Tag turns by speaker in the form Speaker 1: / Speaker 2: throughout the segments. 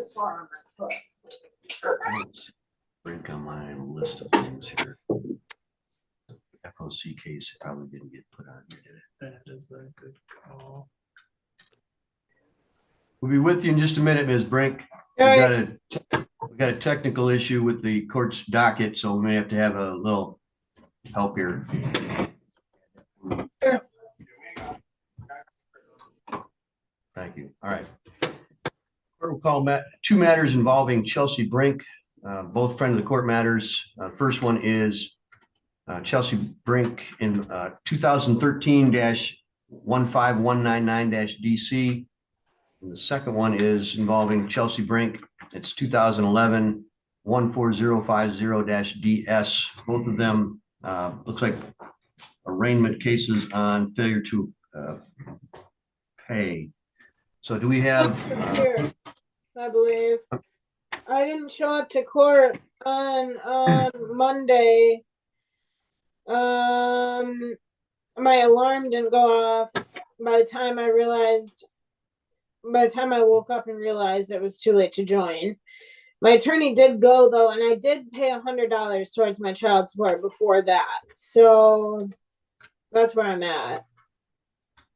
Speaker 1: sore on my foot.
Speaker 2: Break on my list of things here. FOC case probably didn't get put on here, did it?
Speaker 3: That is a good call.
Speaker 2: We'll be with you in just a minute, Ms. Brink. We got a technical issue with the court's docket, so we may have to have a little help here.
Speaker 1: Sure.
Speaker 2: Thank you. All right. We'll call two matters involving Chelsea Brink, both friend of the court matters. First one is Chelsea Brink in 2013-15199-DC. And the second one is involving Chelsea Brink. It's 2011-14050-DS. Both of them looks like arraignment cases on failure to pay. So do we have
Speaker 1: here, I believe. I didn't show up to court on Monday. My alarm didn't go off by the time I woke up and realized it was too late to join. My attorney did go though, and I did pay $100 towards my child support before that. So that's where I'm at.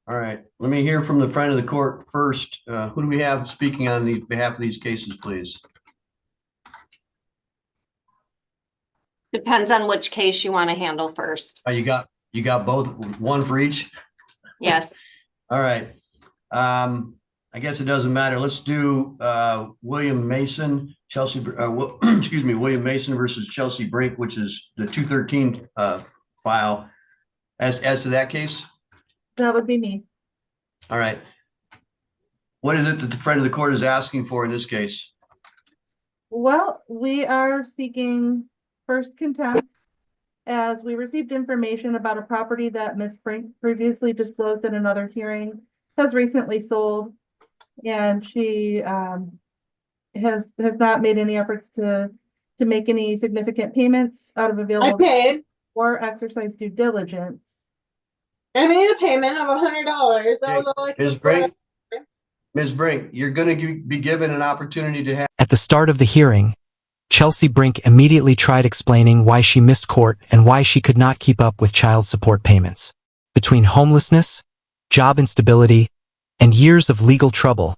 Speaker 2: All right, let me hear from the friend of the court first. Who do we have speaking on the behalf of these cases, please?
Speaker 4: Depends on which case you want to handle first.
Speaker 2: You got both, one for each?
Speaker 4: Yes.
Speaker 2: All right. I guess it doesn't matter. Let's do William Mason, William Mason versus Chelsea Brink, which is the 213 file. As to that case?
Speaker 5: That would be me.
Speaker 2: All right. What is it that the friend of the court is asking for in this case?
Speaker 5: Well, we are seeking first contempt as we received information about a property that Ms. Brink previously disclosed in another hearing has recently sold, and she has not made any efforts to make any significant payments out of available.
Speaker 1: I paid.
Speaker 5: Or exercise due diligence.
Speaker 1: I made a payment of $100. That was all I could afford.
Speaker 2: Ms. Brink, you're going to be given an opportunity to have.
Speaker 6: At the start of the hearing, Chelsea Brink immediately tried explaining why she missed court and why she could not keep up with child support payments. Between homelessness, job instability, and years of legal trouble,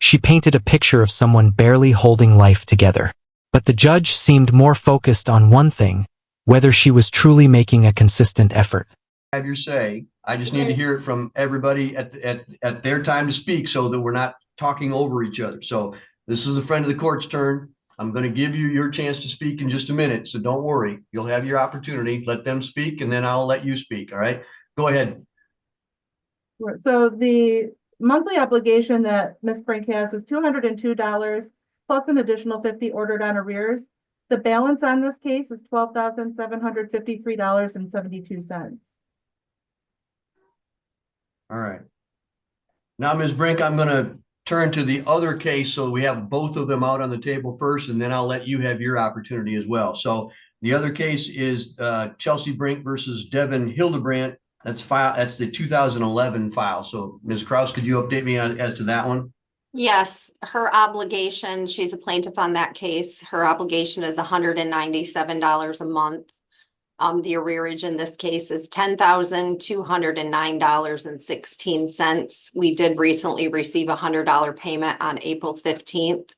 Speaker 6: she painted a picture of someone barely holding life together. But the judge seemed more focused on one thing, whether she was truly making a consistent effort.
Speaker 2: Have your say. I just need to hear it from everybody at their time to speak so that we're not talking over each other. So this is a friend of the court's turn. I'm going to give you your chance to speak in just a minute. So don't worry. You'll have your opportunity. Let them speak and then I'll let you speak. All right. Go ahead.
Speaker 5: So the monthly obligation that Ms. Brink has is $202 plus an additional $50 ordered on arrears. The balance on this case is $12,753.72.
Speaker 2: All right. Now, Ms. Brink, I'm going to turn to the other case so we have both of them out on the table first, and then I'll let you have your opportunity as well. So the other case is Chelsea Brink versus Devin Hildebrandt. That's the 2011 file. So Ms. Kraus, could you update me as to that one?
Speaker 4: Yes, her obligation, she's a plaintiff on that case. Her obligation is $197 a month. The arrearage in this case is $10,209.16. We did recently receive a $100 payment on April 15th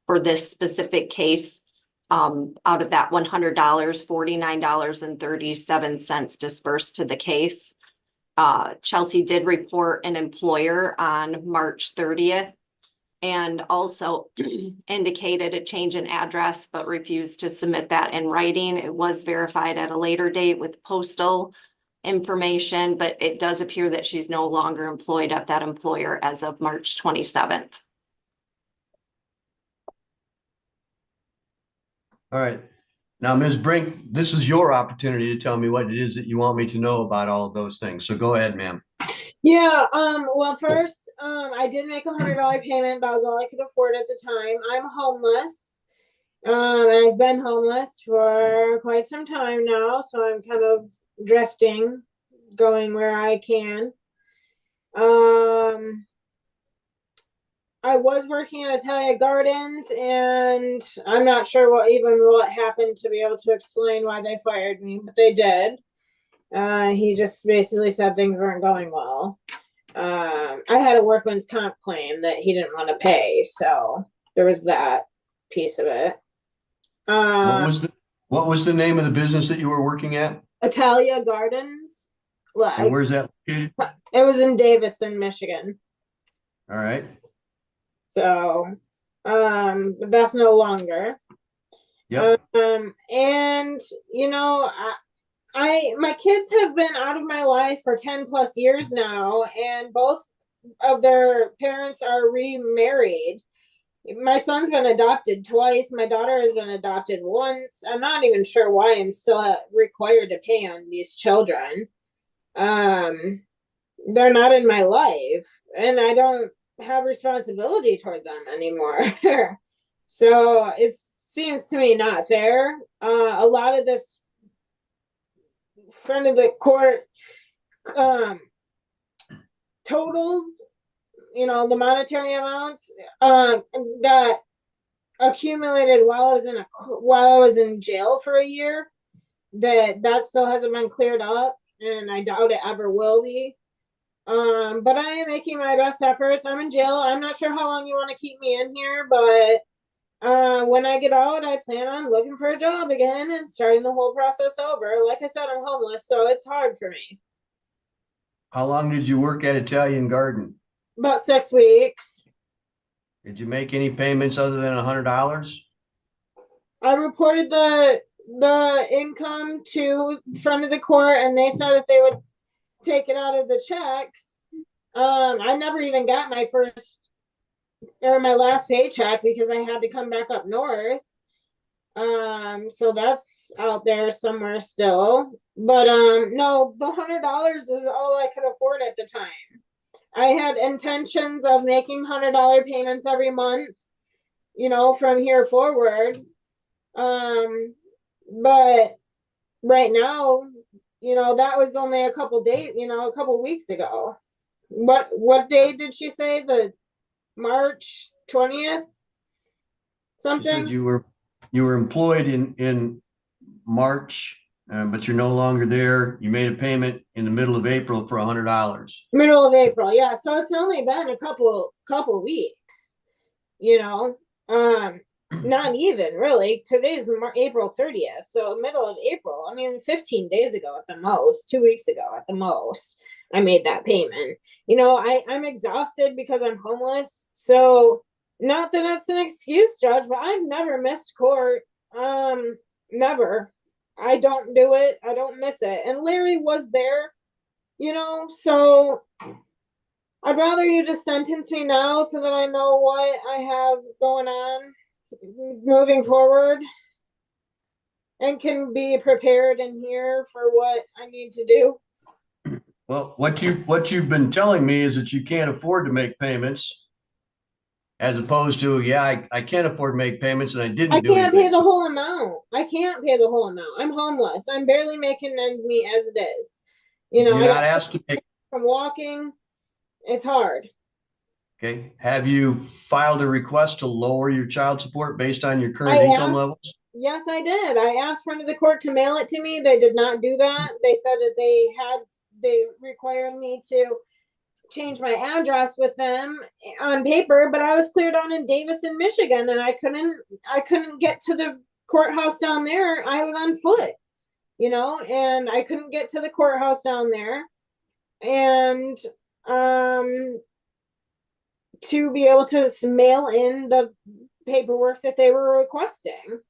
Speaker 4: for this specific case. Out of that $100, $49.37 dispersed to the case. Chelsea did report an employer on March 30th and also indicated a change in address, but refused to submit that in writing. It was verified at a later date with postal information, but it does appear that she's no longer employed at that employer as of March 27th.
Speaker 2: All right. Now, Ms. Brink, this is your opportunity to tell me what it is that you want me to know about all of those things. So go ahead, ma'am.
Speaker 1: Yeah, well, first, I did make $100 payment. That was all I could afford at the time. I'm homeless. I've been homeless for quite some time now, so I'm kind of drifting, going where I can. I was working at Italia Gardens, and I'm not sure what happened to be able to explain why they fired me, but they did. He just basically said things weren't going well. I had a workman's comp claim that he didn't want to pay, so there was that piece of it.
Speaker 2: What was the name of the business that you were working at?
Speaker 1: Italia Gardens.
Speaker 2: And where's that located?
Speaker 1: It was in Davison, Michigan.
Speaker 2: All right.
Speaker 1: So, but that's no longer.
Speaker 2: Yep.
Speaker 1: And you know, my kids have been out of my life for 10 plus years now, and both of their parents are remarried. My son's been adopted twice. My daughter has been adopted once. I'm not even sure why I'm still required to pay on these children. They're not in my life, and I don't have responsibility toward them anymore. So it seems to me not fair. A lot of this friend of the court totals, you know, the monetary amounts got accumulated while I was in jail for a year. That still hasn't been cleared up, and I doubt it ever will be. But I am making my best efforts. I'm in jail. I'm not sure how long you want to keep me in here, but when I get out, I plan on looking for a job again and starting the whole process over. Like I said, I'm homeless, so it's hard for me.
Speaker 2: How long did you work at Italian Garden?
Speaker 1: About 6 weeks.
Speaker 2: Did you make any payments other than $100?
Speaker 1: I reported the income to the front of the court, and they said that they would take it out of the checks. I never even got my last paycheck because I had to come back up north. So that's out there somewhere still. But no, the $100 is all I could afford at the time. I had intentions of making $100 payments every month, you know, from here forward. But right now, you know, that was only a couple weeks ago. What day did she say? The March 20th? Something?
Speaker 2: You said you were employed in March, but you're no longer there. You made a payment in the middle of April for $100.
Speaker 1: Middle of April, yeah. So it's only been a couple weeks, you know. Not even really. Today's April 30th, so middle of April. I mean, 15 days ago at the most, 2 weeks ago at the most, I made that payment. You know, I'm exhausted because I'm homeless. So not that that's an excuse, Judge, but I've never missed court. Never. I don't do it. I don't miss it. And Larry was there, you know, so I'd rather you just sentence me now so that I know what I have going on moving forward and can be prepared in here for what I need to do.
Speaker 2: Well, what you've been telling me is that you can't afford to make payments, as opposed to, yeah, I can't afford to make payments and I didn't do anything.
Speaker 1: I can't pay the whole amount. I can't pay the whole amount. I'm homeless. I'm barely making ends meet as it is. You know,
Speaker 2: you're not asked to make
Speaker 1: from walking. It's hard.
Speaker 2: Okay. Have you filed a request to lower your child support based on your current income levels?
Speaker 1: Yes, I did. I asked front of the court to mail it to me. They did not do that. They said that they required me to change my address with them on paper, but I was cleared on in Davison, Michigan, and I couldn't get to the courthouse down there. I was on foot, you know, and I couldn't get to the courthouse down there. And to be able to mail in the paperwork that they were requesting.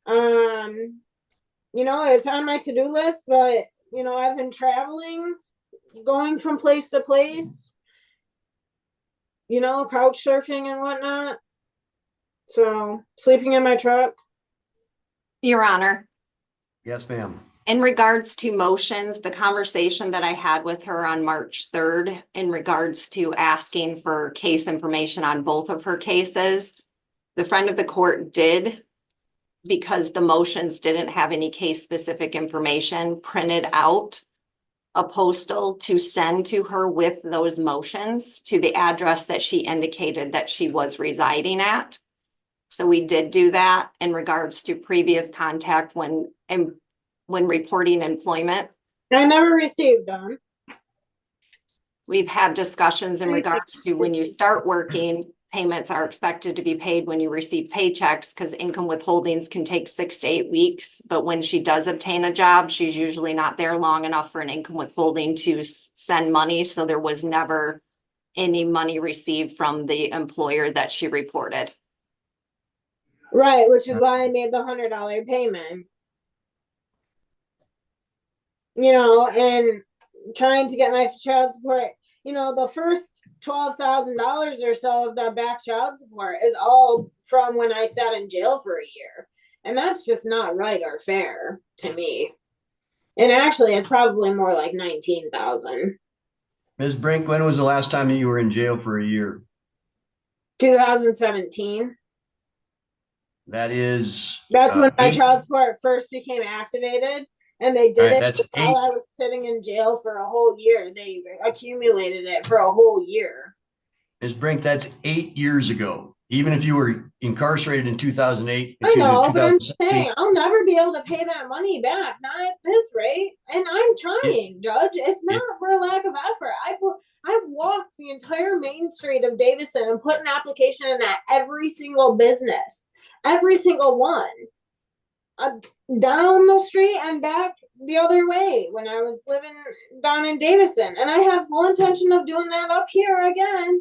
Speaker 1: You know, it's on my to-do list, but, you know, I've been traveling, going from place to place, you know, couch surfing and whatnot. So, sleeping in my truck.
Speaker 4: Your Honor.
Speaker 2: Yes, ma'am.
Speaker 4: In regards to motions, the conversation that I had with her on March 3rd in regards to asking for case information on both of her cases, the friend of the court did, because the motions didn't have any case specific information printed out a postal to send to her with those motions to the address that she indicated that she was residing at. So we did do that in regards to previous contact when reporting employment.
Speaker 1: I never received them.
Speaker 4: We've had discussions in regards to when you start working, payments are expected to be paid when you receive paychecks because income withholdings can take 6 to 8 weeks. But when she does obtain a job, she's usually not there long enough for an income withholding to send money. So there was never any money received from the employer that she reported.
Speaker 1: Right, which is why I made the $100 payment. You know, and trying to get my child support, you know, the first $12,000 or so of that back child support is all from when I sat in jail for a year. And that's just not right or fair to me. And actually, it's probably more like 19,000.
Speaker 2: Ms. Brink, when was the last time that you were in jail for a year?
Speaker 1: 2017.
Speaker 2: That is.
Speaker 1: That's when my
Speaker 2: 8.
Speaker 1: child support first became activated. And they did it
Speaker 2: That's
Speaker 1: while
Speaker 2: 8.
Speaker 1: I was sitting in jail for a whole year. They accumulated it for a whole year.
Speaker 2: Ms. Brink, that's 8 years ago. Even if you were incarcerated in 2008.
Speaker 1: I know, but I'm
Speaker 2: 2017,
Speaker 1: saying I'll never be able to pay that money back. Not at this rate. And I'm trying, Judge. It's not for a lack of effort. I walked the entire main street of Davison and put an application in at every single business. Every single one. Down the street and back the other way when I was living down in Davison. And I have full intention of doing that up here again.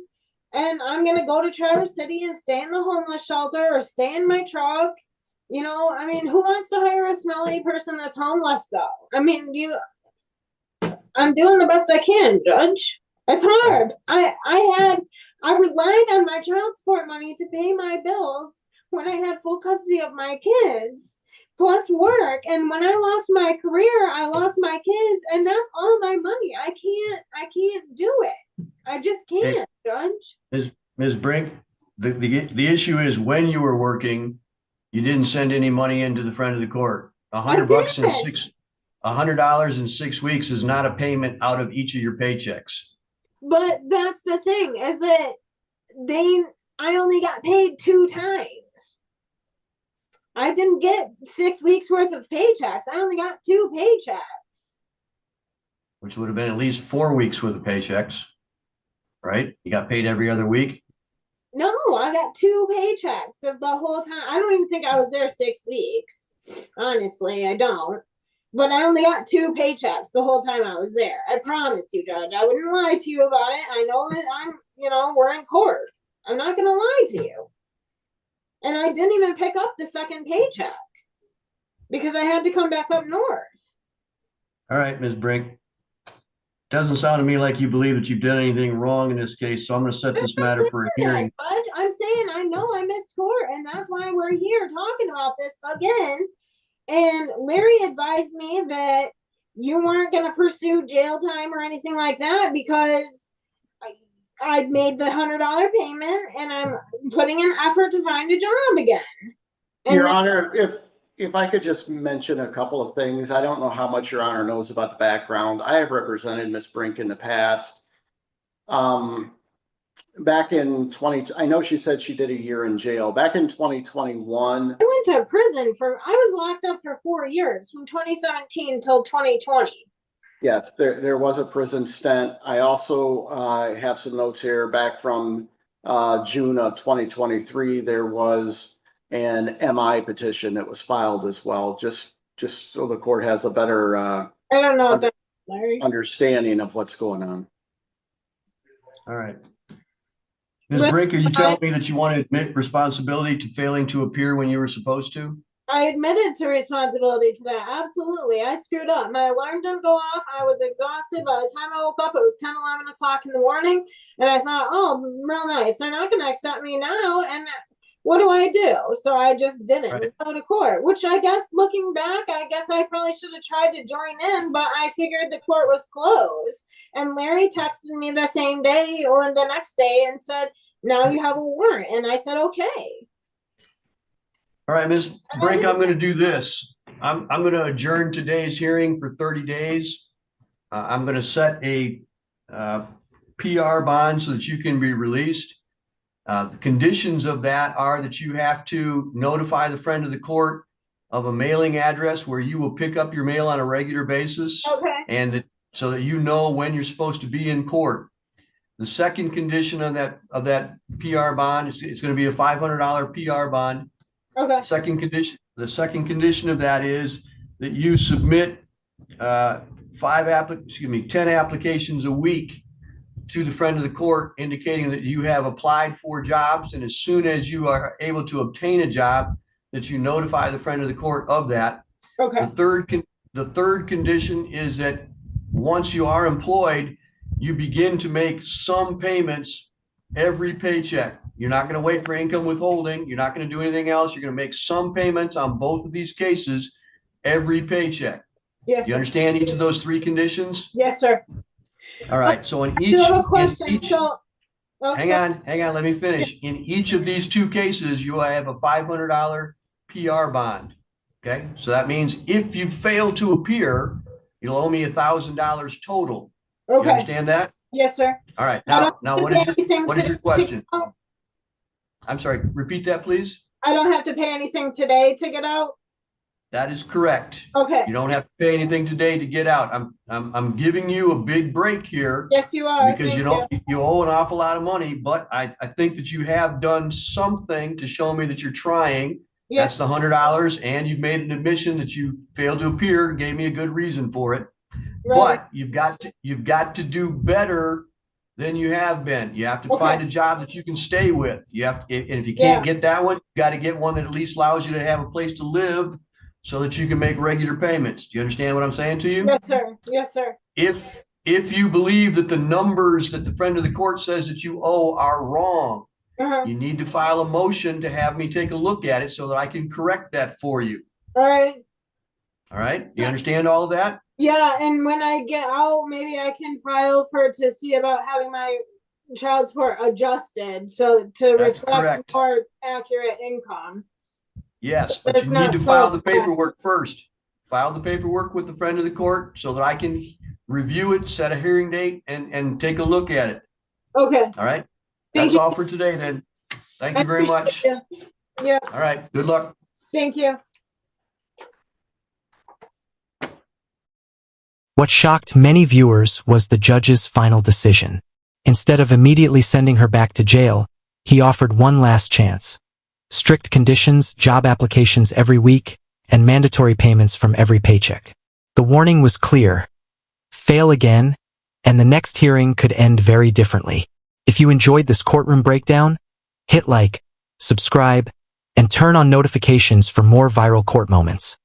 Speaker 1: And I'm going to go to Traverse City and stay in the homeless shelter or stay in my truck. You know, I mean, who wants to hire a smelly person that's homeless, though? I mean, I'm doing the best I can, Judge. It's hard. I relied on my child support money to pay my bills when I had full custody of my kids, plus work. And when I lost my career, I lost my kids, and that's all my money. I can't do it. I just can't, Judge.
Speaker 2: Ms. Brink, the issue is when you were working, you didn't send any money into the front of the court. $100 in 6 weeks is not a payment out of each of your paychecks.
Speaker 1: But that's the thing, is that I only got paid 2 times. I didn't get 6 weeks worth of paychecks. I only got 2 paychecks.
Speaker 2: Which would have been at least 4 weeks worth of paychecks, right? You got paid every other week?
Speaker 1: No, I got 2 paychecks of the whole time. I don't even think I was there 6 weeks. Honestly, I don't. But I only got 2 paychecks the whole time I was there. I promise you, Judge. I wouldn't lie to you about it. I know that we're in court. I'm not going to lie to you. And I didn't even pick up the second paycheck because I had to come back up north.
Speaker 2: All right, Ms. Brink. Doesn't sound to me like you believe that you've done anything wrong in this case, so I'm going to set this matter for a hearing.
Speaker 1: Judge, I'm saying I know I missed court, and that's why we're here talking about this again. And Larry advised me that you weren't going to pursue jail time or anything like that because I'd made the $100 payment and I'm putting in effort to find a job again. And
Speaker 7: Your Honor, if I could just mention a couple of things. I don't know how much Your Honor knows about the background. I have represented Ms. Brink in the past. Back in I know she said she did a year in jail. Back in 2021.
Speaker 1: I went to prison I was locked up for 4 years from 2017 till 2020.
Speaker 7: Yes, there was a prison stint. I also have some notes here back from June of 2023. There was an MI petition that was filed as well, just so the court has a better
Speaker 1: I don't know what that is, Larry.
Speaker 7: understanding of what's going on.
Speaker 2: All right. Ms. Brink, are you telling me that you want to admit responsibility to failing to appear when you were supposed to?
Speaker 1: I admitted to responsibility to that. Absolutely. I screwed up. My alarm didn't go off. I was exhausted. By the time I woke up, it was 10, 11 o'clock in the morning. And I thought, oh, real nice. They're not going to accept me now. And what do I do? So I just didn't go to court, which I guess looking back, I guess I probably should have tried to join in, but I figured the court was closed. And Larry texted me the same day or the next day and said, now you have a warrant. And I said, okay.
Speaker 2: All right, Ms. Brink, I'm going to do this. I'm going to adjourn today's hearing for 30 days. I'm going to set a PR bond so that you can be released. The conditions of that are that you have to notify the friend of the court of a mailing address where you will pick up your mail on a regular basis.
Speaker 1: Okay.
Speaker 2: And so that you know when you're supposed to be in court. The second condition of that PR bond is it's going to be a $500 PR bond.
Speaker 1: Okay.
Speaker 2: The second condition of that is that you submit 10 applications a week to the friend of the court, indicating that you have applied for jobs, and as soon as you are able to obtain a job, that you notify the friend of the court of that.
Speaker 1: Okay.
Speaker 2: The third condition is that once you are employed, you begin to make some payments every paycheck. You're not going to wait for income withholding. You're not going to do anything else. You're going to make some payments on both of these cases every paycheck.
Speaker 1: Yes,
Speaker 2: You
Speaker 1: sir.
Speaker 2: understand each of those three conditions?
Speaker 1: Yes, sir.
Speaker 2: All right. So in
Speaker 1: I
Speaker 2: each,
Speaker 1: do have a
Speaker 2: in
Speaker 1: question.
Speaker 2: each,
Speaker 1: So, okay.
Speaker 2: hang on, let me finish. In each of these two cases, you will have a $500 PR bond. Okay. So that means if you fail to appear, you'll owe me $1,000 total. You
Speaker 1: Okay.
Speaker 2: understand that?
Speaker 1: Yes, sir.
Speaker 2: All right.
Speaker 1: I
Speaker 2: Now,
Speaker 1: don't
Speaker 2: what
Speaker 1: have to
Speaker 2: is
Speaker 1: pay anything
Speaker 2: what is
Speaker 1: to-
Speaker 2: your question? I'm sorry. Repeat that, please.
Speaker 1: I don't have to pay anything today to get out?
Speaker 2: That is correct.
Speaker 1: Okay.
Speaker 2: You don't have to pay anything today to get out. I'm giving you a big break here.
Speaker 1: Yes, you are.
Speaker 2: Because
Speaker 1: Thank
Speaker 2: you owe an awful lot of money, but I think that you have done something to show me that you're trying.
Speaker 1: Yes.
Speaker 2: That's the $100, and you've made an admission that you failed to appear and gave me a good reason for it.
Speaker 1: Right.
Speaker 2: But you've got to do better than you have been. You have to
Speaker 1: Okay.
Speaker 2: find a job that you can stay with. And if you can't get that one, you got to get one that at least allows you to have a place to live so that you can make regular payments. Do you understand what I'm saying to you?
Speaker 1: Yes, sir. Yes, sir.
Speaker 2: If you believe that the numbers that the friend of the court says that you owe are wrong,
Speaker 1: Uh-huh.
Speaker 2: you need to file a motion to have me take a look at it so that I can correct that for you.
Speaker 1: All right.
Speaker 2: All right? You understand all of that?
Speaker 1: Yeah, and when I get out, maybe I can file to see about having my child support adjusted to
Speaker 2: That's
Speaker 1: reflect
Speaker 2: correct.
Speaker 1: more accurate income.
Speaker 2: Yes,
Speaker 1: But
Speaker 2: but
Speaker 1: it's
Speaker 2: you need
Speaker 1: not
Speaker 2: to
Speaker 1: so
Speaker 2: file the
Speaker 1: bad.
Speaker 2: paperwork first. File the paperwork with the friend of the court so that I can review it, set a hearing date, and take a look at it.
Speaker 1: Okay.
Speaker 2: All right?
Speaker 1: Thank
Speaker 2: That's
Speaker 1: you.
Speaker 2: all for today then. Thank
Speaker 1: I
Speaker 2: you very much.
Speaker 1: appreciate you. Yeah.
Speaker 2: All right. Good luck.
Speaker 1: Thank you.
Speaker 6: What shocked many viewers was the judge's final decision. Instead of immediately sending her back to jail, he offered one last chance. Strict conditions, job applications every week, and mandatory payments from every paycheck. The warning was clear. Fail again, and the next hearing could end very differently. If you enjoyed this courtroom breakdown, hit like, subscribe, and turn on notifications for more viral court moments.